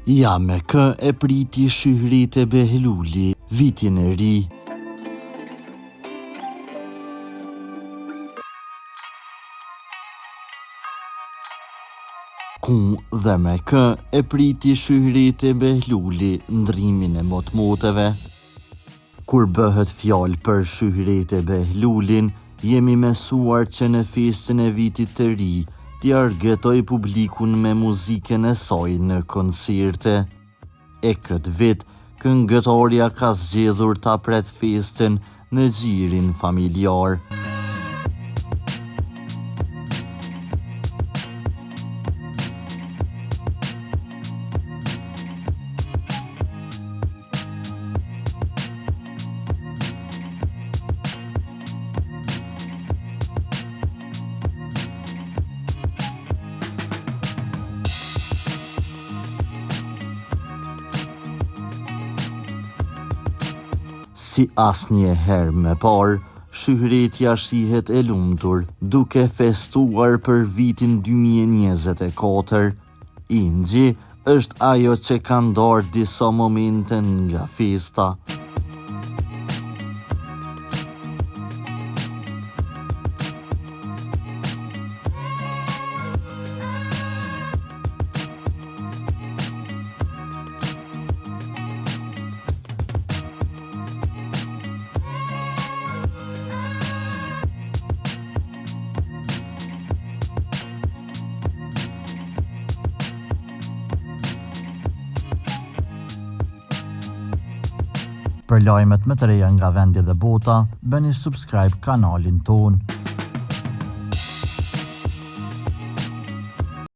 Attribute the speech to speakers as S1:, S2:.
S1: Ja me kë e priti Shyhrit e Behluli vitin e ri. Ku dhe me kë e priti Shyhrit e Behluli ndrimin e motmoteve. Kur bëhet fjalë për Shyhrit e Behlulin, jemi mësuar që në festën e vitit të ri t'i argëtoj publikun me muzikën e saj në koncerte. E këtë vit, këngëtarja ka zgjedhur ta pret festën në xhirin familjar. Si asnjëherë më parë, Shyhretja shihet e lumtur duke festuar për vitin 2024. Ingji është ajo që ka ndarë disa momente nga festa. Për lajmet më të reja nga vendi dhe bota, bëni subscribe kanalin ton.